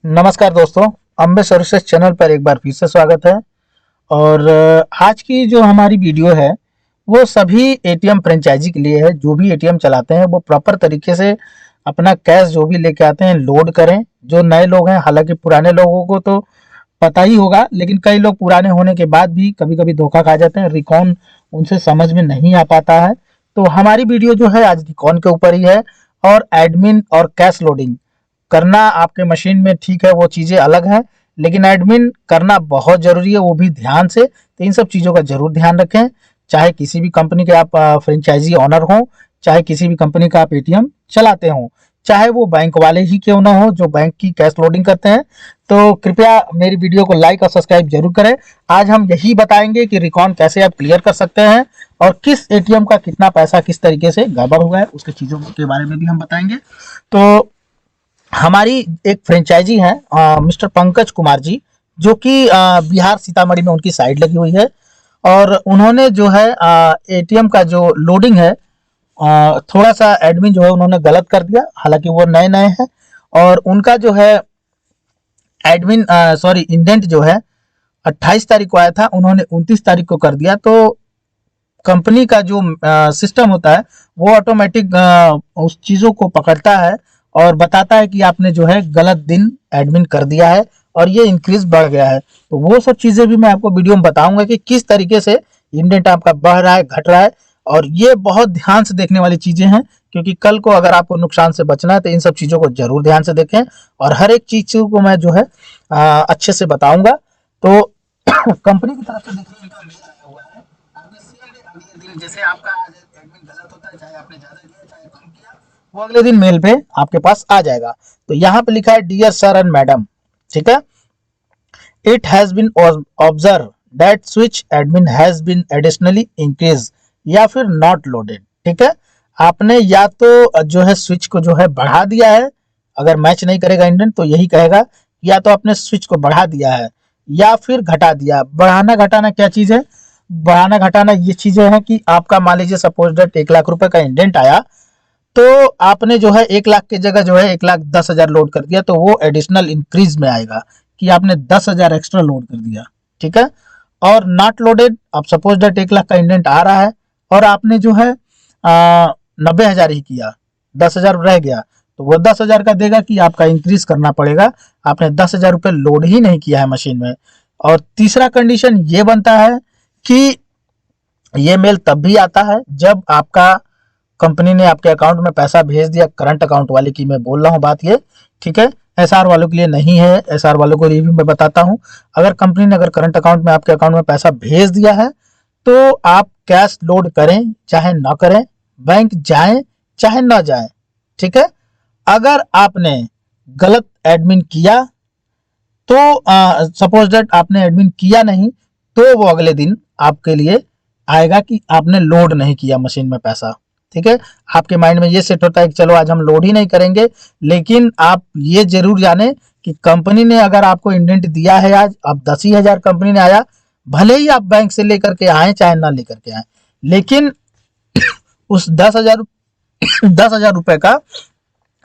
नमस्कार दोस्तों, Ambe services channel पर एक बार फिर से स्वागत है। और आज की जो हमारी वीडियो है वो सभी एटीएम फ्रेंचाइजी के लिए है। जो भी एटीएम चलाते हैं वो प्रॉपर तरीके से अपना कैश जो भी लेके आते हैं लोड करें। जो नए लोग हैं, हालांकि पुराने लोगों को तो पता ही होगा, लेकिन कई लोग पुराने होने के बाद भी कभी कभी धोखा खा जाते हैं। रिकॉन उनसे समझ में नहीं आ पाता है, तो हमारी वीडियो जो है आज रिकॉन के ऊपर ही है। और एडमिन और कैश लोडिंग करना आपके मशीन में ठीक है, वो चीज़ें अलग हैं, लेकिन एडमिन करना बहुत ज़रूरी है, वो भी ध्यान से। तो इन सब चीज़ों का ज़रूर ध्यान रखें। चाहे किसी भी कंपनी के आप फ्रेंचाइजी ऑनर हों, चाहे किसी भी कंपनी का आप एटीएम चलाते हों, चाहे वो बैंक वाले ही क्यों ना हो जो बैंक की कैश लोडिंग करते हैं, तो कृपया मेरी वीडियो को लाइक और सब्सक्राइब जरूर करें। आज हम यही बताएंगे कि रिकॉन कैसे आप क्लियर कर सकते हैं और किस एटीएम का कितना पैसा किस तरीके से गड़बड़ हुआ है उसके चीज़ों के बारे में भी हम बताएंगे। तो हमारी एक फ्रेंचाइजी है मिस्टर पंकज कुमार जी, जो कि बिहार सीतामढ़ी में उनकी साइट लगी हुई है। और उन्होंने जो है एटीएम का जो लोडिंग है थोड़ा सा एडमिन जो है उन्होंने गलत कर दिया, हालांकि वो नए नए हैं। और उनका जो है एडमिन सॉरी इंडेंट जो है 28 तारीख को आया था, उन्होंने 29 तारीख को कर दिया। तो कंपनी का जो सिस्टम होता है वो ऑटोमेटिक उस चीज़ों को पकड़ता है और बताता है कि आपने जो है गलत दिन एडमिन कर दिया है और ये इंक्रीज बढ़ गया है। तो वो सब चीज़ें भी मैं आपको वीडियो में बताऊंगा कि किस तरीके से इंडेंट आपका बढ़ रहा है, घट रहा है। और ये बहुत ध्यान से देखने वाली चीज़ें हैं, क्योंकि कल को अगर आपको नुकसान से बचना है तो इन सब चीज़ों को जरूर ध्यान से देखें। और हर एक चीज़ को मैं जो है अच्छे से बताऊंगा। तो कंपनी की तरफ से देखिए इनका मेल आया हुआ है। आपने सेम डे अगले दिन, जैसे आपका एडमिन गलत होता है, चाहे आपने ज़्यादा किया चाहे कम किया, वो अगले दिन मेल पे आपके पास आ जाएगा। तो यहाँ पे लिखा है डियर सर एंड मैडम, ठीक है। It has been observe that switch admin has been additionally increase या फिर नॉट लोडेड, ठीक है। आपने या तो जो है स्विच को जो है बढ़ा दिया है, अगर मैच नहीं करेगा इंडेंट तो यही कहेगा, या तो आपने स्विच को बढ़ा दिया है या फिर घटा दिया। बढ़ाना घटाना क्या चीज है? बढ़ाना घटाना ये चीजें हैं कि आपका मान लीजिए सपोज दैट 1 लाख रुपए का इंडेंट आया, तो आपने जो है 1 लाख की जगह जो है 1,10,000 लोड कर दिया, तो वो एडिशनल इंक्रीज में आएगा कि आपने 10,000 एक्स्ट्रा लोड कर दिया, ठीक है। और नॉट लोडेड, आप सपोज दैट 1 लाख का इंडेंट आ रहा है और आपने जो है 90,000 ही किया, 10,000 रह गया, तो वो 10,000 का देगा कि आपका इंक्रीज करना पड़ेगा। आपने 10,000 रुपये लोड ही नहीं किया है मशीन में। और तीसरा कंडीशन ये बनता है कि ये मेल तब भी आता है जब आपका कंपनी ने आपके अकाउंट में पैसा भेज दिया, करंट अकाउंट वाले की मैं बोल रहा हूँ बात ये, ठीक है। एसआर वालों के लिए नहीं है, एसआर वालों को लिए भी मैं बताता हूँ। अगर कंपनी ने अगर करंट अकाउंट में आपके अकाउंट में पैसा भेज दिया है तो आप कैश लोड करें चाहे ना करें, बैंक जाएं चाहे ना जाएं, ठीक है। अगर आपने गलत एडमिन किया तो सपोज दैट आपने एडमिन किया नहीं, तो वो अगले दिन आपके लिए आएगा कि आपने लोड नहीं किया मशीन में पैसा, ठीक है। आपके माइंड में ये सेट होता है कि चलो आज हम लोड ही नहीं करेंगे, लेकिन आप ये जरूर जाने कि कंपनी ने अगर आपको इंडेंट दिया है, आज आप 10,000 कंपनी ने आया, भले ही आप बैंक से लेकर के आए चाहे ना लेकर के आए, लेकिन उस 10,000 रुपए का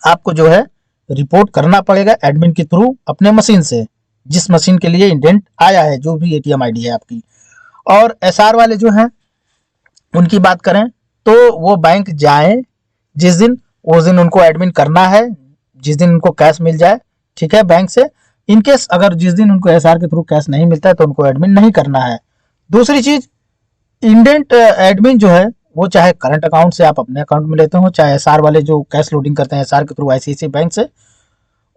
आपको जो है रिपोर्ट करना पड़ेगा एडमिन के थ्रू अपने मशीन से, जिस मशीन के लिए इंडेंट आया है, जो भी एटीएम आईडी है आपकी। और एसआर वाले जो हैं उनकी बात करें तो वो बैंक जाए जिस दिन, उस दिन उनको एडमिन करना है, जिस दिन उनको कैश मिल जाए, ठीक है, बैंक से। इनकेस अगर जिस दिन उनको एसआर के थ्रू कैश नहीं मिलता है तो उनको एडमिन नहीं करना है। दूसरी चीज, इंडेंट एडमिन जो है वो चाहे करंट अकाउंट से आप अपने अकाउंट में लेते हो, चाहे एसआर वाले जो कैश लोडिंग करते हैं एसआर के थ्रू आईसीआईसीआई बैंक से,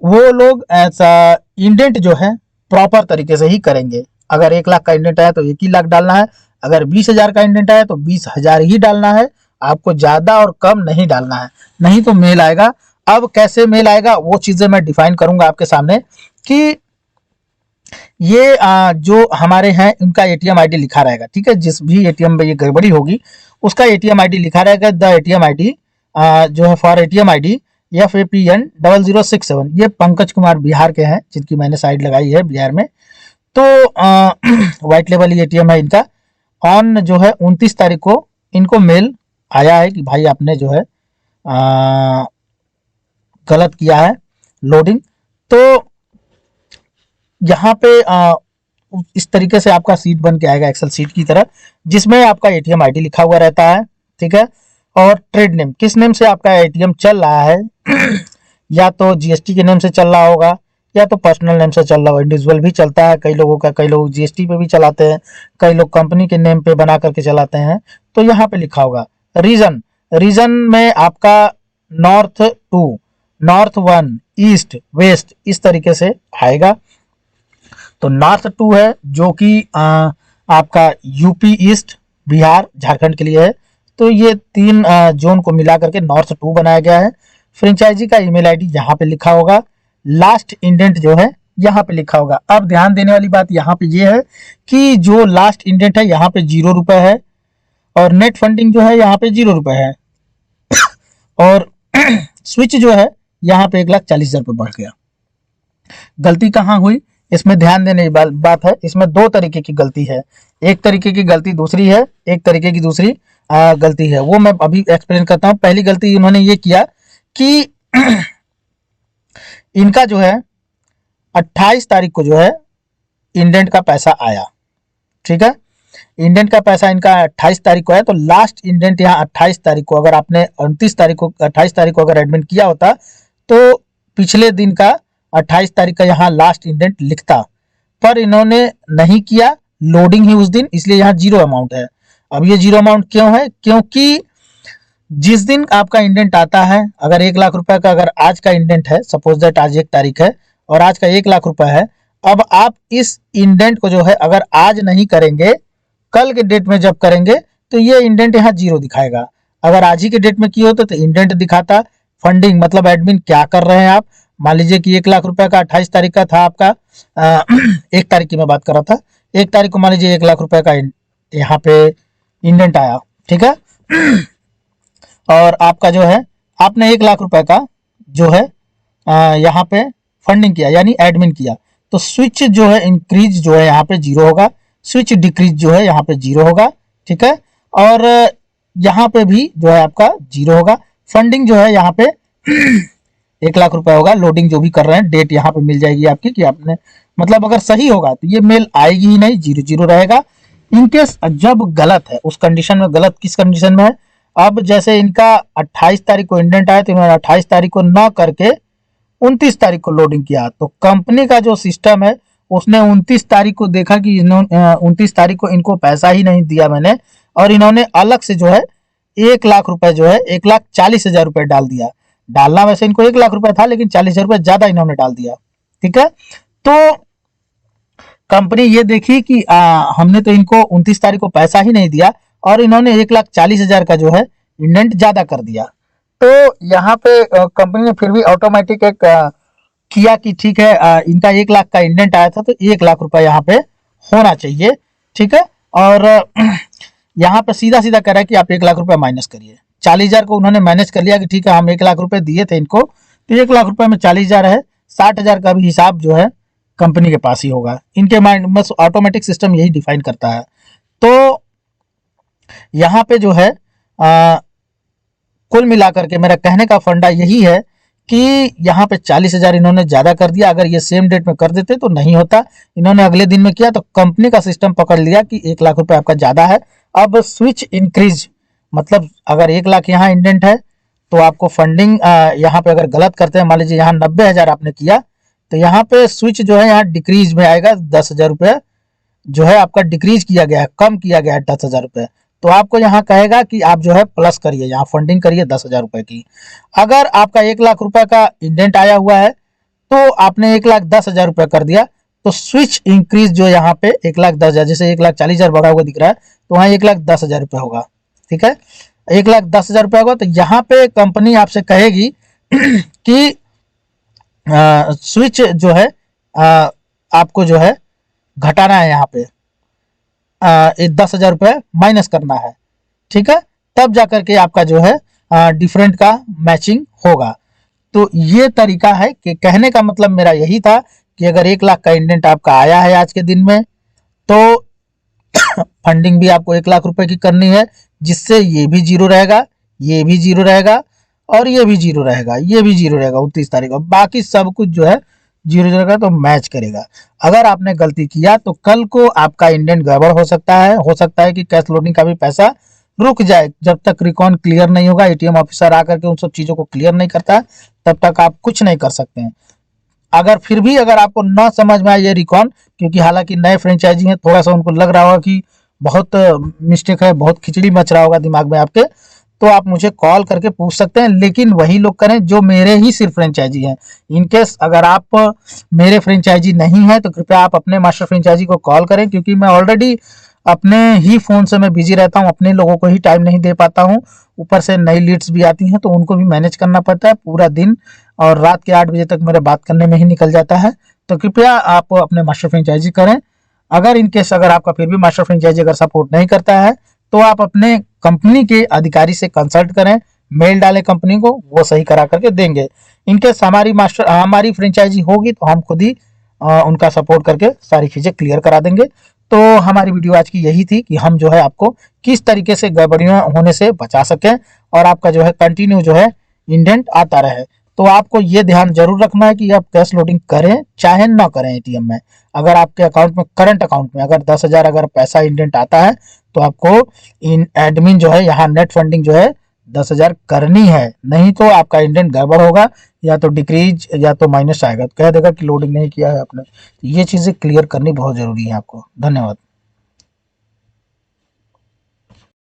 वो लोग ऐसा इंडेंट जो है प्रॉपर तरीके से ही करेंगे। अगर 1 लाख का इंडेंट आया तो 1 ही लाख डालना है, अगर 20,000 का इंडेंट आया तो 20,000 ही डालना है, आपको ज्यादा और कम नहीं डालना है, नहीं तो मेल आएगा। अब कैसे मेल आएगा वो चीजें मैं डिफाइन करूंगा आपके सामने कि ये जो हमारे हैं उनका एटीएम आईडी लिखा रहेगा, ठीक है। जिस भी एटीएम में ये गड़बड़ी होगी उसका एटीएम आईडी लिखा रहेगा, द एटीएम आईडी जो है फॉर एटीएम आईडी FAPN0067। ये पंकज कुमार बिहार के हैं जिनकी मैंने साइड लगाई है बिहार में। तो व्हाइट लेवल एटीएम है इनका। ऑन जो है 29 तारीख को इनको मेल आया है कि भाई आपने जो है गलत किया है लोडिंग। तो यहाँ पे इस तरीके से आपका सीट बन के आएगा एक्सेल सीट की तरह, जिसमें आपका एटीएम आईडी लिखा हुआ रहता है, ठीक है। और ट्रेड नेम, किस नेम से आपका एटीएम चल रहा है या तो जीएसटी के नेम से चल रहा होगा या तो पर्सनल नेम से चल रहा होगा। इंडिविजुअल भी चलता है कई लोगों का, कई लोग जीएसटी पे भी चलाते हैं, कई लोग कंपनी के नेम पे बना करके चलाते हैं। तो यहाँ पे लिखा होगा रीजन, रीजन में आपका नॉर्थ 2, नॉर्थ 1, ईस्ट, वेस्ट, इस तरीके से आएगा। तो नॉर्थ 2 है जो कि आपका यूपी ईस्ट बिहार झारखंड के लिए है। तो ये 3 जोन को मिला करके नॉर्थ 2 बनाया गया है। फ्रेंचाइजी का ईमेल आईडी यहाँ पे लिखा होगा, लास्ट इंडेंट जो है यहाँ पे लिखा होगा। अब ध्यान देने वाली बात यहाँ पे ये है कि जो लास्ट इंडेंट है यहाँ पे 0 रुपए है और नेट फंडिंग जो है यहाँ पे 0 रुपए है और स्विच जो है यहाँ पे 1,40,000 रुपये बढ़ गया। गलती कहाँ हुई इसमें ध्यान देने की बात है। इसमें 2 तरीके की गलती है, एक तरीके की गलती दूसरी है, एक तरीके की दूसरी गलती है, वो मैं अभी एक्सप्लेन करता हूँ। पहली गलती उन्होंने ये किया कि इनका जो है 28 तारीख को जो है इंडेंट का पैसा आया, ठीक है। इंडेंट का पैसा इनका 28 तारीख को आया, तो लास्ट इंडेंट यहाँ 28 तारीख को, अगर आपने 29 तारीख को 28 तारीख को अगर एडमिट किया होता तो पिछले दिन का 28 तारीख का यहाँ लास्ट इंडेंट लिखता, पर इन्होंने नहीं किया, लोडिंग ही उस दिन, इसलिए यहाँ 0 अमाउंट है। अब ये 0 अमाउंट क्यों है? क्योंकि जिस दिन आपका इंडेंट आता है, अगर 1 लाख रुपए का अगर आज का इंडेंट है, सपोज दैट आज 1 तारीख है और आज का 1 लाख रुपए है, अब आप इस इंडेंट को जो है अगर आज नहीं करेंगे, कल के डेट में जब करेंगे तो ये इंडेंट यहाँ 0 दिखाएगा। अगर आज ही के डेट में किए होते तो इंडेंट दिखाता। फंडिंग मतलब एडमिन क्या कर रहे हैं आप, मान लीजिए कि 1 लाख रुपए का 28 तारीख का था आपका, 1 तारीख की मैं बात कर रहा था, 1 तारीख को मान लीजिए 1 लाख रुपए का यहाँ पे इंडेंट आया, ठीक है। और आपका जो है आपने 1 लाख रुपए का जो है यहाँ पे फंडिंग किया यानी एडमिन किया, तो स्विच जो है इंक्रीज जो है यहाँ पे 0 होगा, स्विच डिक्रीज जो है यहाँ पे 0 होगा, ठीक है। और यहाँ पे भी जो है आपका 0 होगा। फंडिंग जो है यहाँ पे 1 लाख रुपए होगा। लोडिंग जो भी कर रहे हैं डेट यहाँ पे मिल जाएगी आपकी कि आपने, मतलब अगर सही होगा तो ये मेल आएगी ही नहीं, 0 रहेगा। इनकेस जब गलत है, उस कंडीशन में, गलत किस कंडीशन में है, अब जैसे इनका 28 तारीख को इंडेंट आया तो इन्होंने 28 तारीख को ना करके 29 तारीख को लोडिंग किया, तो कंपनी का जो सिस्टम है उसने 29 तारीख को देखा कि 29 तारीख को इनको पैसा ही नहीं दिया मैंने, और इन्होंने अलग से जो है 1 लाख रुपए जो है 1,40,000 रुपए डाल दिया। डालना वैसे इनको 1 लाख रुपए था, लेकिन 40,000 रुपए ज्यादा इन्होंने डाल दिया, ठीक है। तो कंपनी ये देखी कि हमने तो इनको 29 तारीख को पैसा ही नहीं दिया और इन्होंने 1,40,000 का जो है इंडेंट ज्यादा कर दिया। तो यहाँ पे कंपनी ने फिर भी ऑटोमेटिक एक किया कि ठीक है, इनका 1 लाख का इंडेंट आया था तो 1 लाख रुपए यहाँ पे होना चाहिए, ठीक है। और यहाँ पे सीधा सीधा कह रहा है कि आप 1 लाख रुपए माइनस करिए। 40,000 को उन्होंने मैनेज कर लिया कि ठीक है हम 1 लाख रुपए दिए थे इनको, तो 1 लाख रुपए में 40,000 है, 60,000 का भी हिसाब जो है कंपनी के पास ही होगा। इनके माइंड में ऑटोमेटिक सिस्टम यही डिफाइन करता है। तो यहाँ पे जो है कुल मिलाकर के मेरा कहने का फंडा यही है कि यहाँ पे 40,000 इन्होंने ज्यादा कर दिया। अगर ये सेम डेट में कर देते तो नहीं होता, इन्होंने अगले दिन में किया तो कंपनी का सिस्टम पकड़ लिया कि 1 लाख रुपए आपका ज्यादा है। अब स्विच इंक्रीज मतलब अगर 1 लाख यहाँ इंडेंट है तो आपको फंडिंग यहाँ पे अगर गलत करते हैं, मान लीजिए यहाँ 90,000 आपने किया, तो यहाँ पे स्विच जो है यहाँ डिक्रीज में आएगा, 10,000 रुपये जो है आपका डिक्रीज किया गया है, कम किया गया है 10,000 रुपये। तो आपको यहाँ कहेगा कि आप जो है प्लस करिए, यहाँ फंडिंग करिए 10,000 रुपये की। अगर आपका 1 लाख रुपए का इंडेंट आया हुआ है तो आपने 1,10,000 रुपये कर दिया, तो स्विच इंक्रीज जो यहाँ पे 1,10,000, जैसे 1,40,000 बढ़ा हुआ दिख रहा है तो वहाँ 1,10,000 रुपये होगा, ठीक है। 1,10,000 रुपये होगा तो यहाँ पे कंपनी आपसे कहेगी कि स्विच जो है आपको जो है घटाना है, यहाँ पे 10,000 रुपये माइनस करना है, ठीक है। तब जाकर के आपका जो है डिफरेंट का मैचिंग होगा। तो ये तरीका है कि कहने का मतलब मेरा यही था कि अगर 1 लाख का इंडेंट आपका आया है आज के दिन में तो फंडिंग भी आपको 1 लाख रुपए की करनी है, जिससे ये भी 0 रहेगा, ये भी 0 रहेगा और ये भी 0 रहेगा, ये भी 0 रहेगा 29 तारीख को। बाकी सब कुछ जो है 00 का तो मैच करेगा। अगर आपने गलती किया तो कल को आपका इंडेंट गड़बड़ हो सकता है कि कैश लोडिंग का भी पैसा रुक जाए। जब तक रिकॉन क्लियर नहीं होगा, एटीएम ऑफिसर आकर के उन सब चीज़ों को क्लियर नहीं करता है, तब तक आप कुछ नहीं कर सकते हैं। अगर फिर भी अगर आपको ना समझ में आए ये रिकॉन, क्योंकि हालांकि नए फ्रेंचाइजी हैं, थोड़ा सा उनको लग रहा होगा कि बहुत मिस्टेक है, बहुत खिचड़ी मच रहा होगा दिमाग में आपके, तो आप मुझे कॉल करके पूछ सकते हैं। लेकिन वही लोग करें जो मेरे ही सिर्फ फ्रेंचाइजी हैं। इनकेस अगर आप मेरे फ्रेंचाइजी नहीं है तो कृपया आप अपने मास्टर फ्रेंचाइजी को कॉल करें, क्योंकि मैं ऑलरेडी अपने ही फ़ोन से मैं बिजी रहता हूँ, अपने लोगों को ही टाइम नहीं दे पाता हूँ। ऊपर से नई लीड्स भी आती हैं तो उनको भी मैनेज करना पड़ता है। पूरा दिन और रात के 8 बजे तक मेरे बात करने में ही निकल जाता है। तो कृपया आप अपने मास्टर फ्रेंचाइजी करें। अगर इनकेस अगर आपका फिर भी मास्टर फ्रेंचाइजी अगर सपोर्ट नहीं करता है तो आप अपने कंपनी के अधिकारी से कंसल्ट करें, मेल डालें कंपनी को, वो सही करा करके देंगे। इनकेस हमारी फ्रेंचाइजी होगी तो हम खुद ही उनका सपोर्ट करके सारी चीज़ें क्लियर करा देंगे। तो हमारी वीडियो आज की यही थी कि हम जो है आपको किस तरीके से गड़बड़ियाँ होने से बचा सकें और आपका जो है कंटिन्यू जो है इंडेंट आता रहे। तो आपको ये ध्यान जरूर रखना है कि आप कैश लोडिंग करें चाहे ना करें एटीएम में। अगर आपके अकाउंट में, करंट अकाउंट में अगर 10,000 अगर पैसा इंडेंट आता है तो आपको इन एडमिन जो है यहाँ नेट फंडिंग जो है 10,000 करनी है, नहीं तो आपका इंडेंट गड़बड़ होगा, या तो डिक्रीज या तो माइनस आएगा, तो कह देगा कि लोडिंग नहीं किया है आपने। ये चीज़ें क्लियर करनी बहुत ज़रूरी है आपको। धन्यवाद।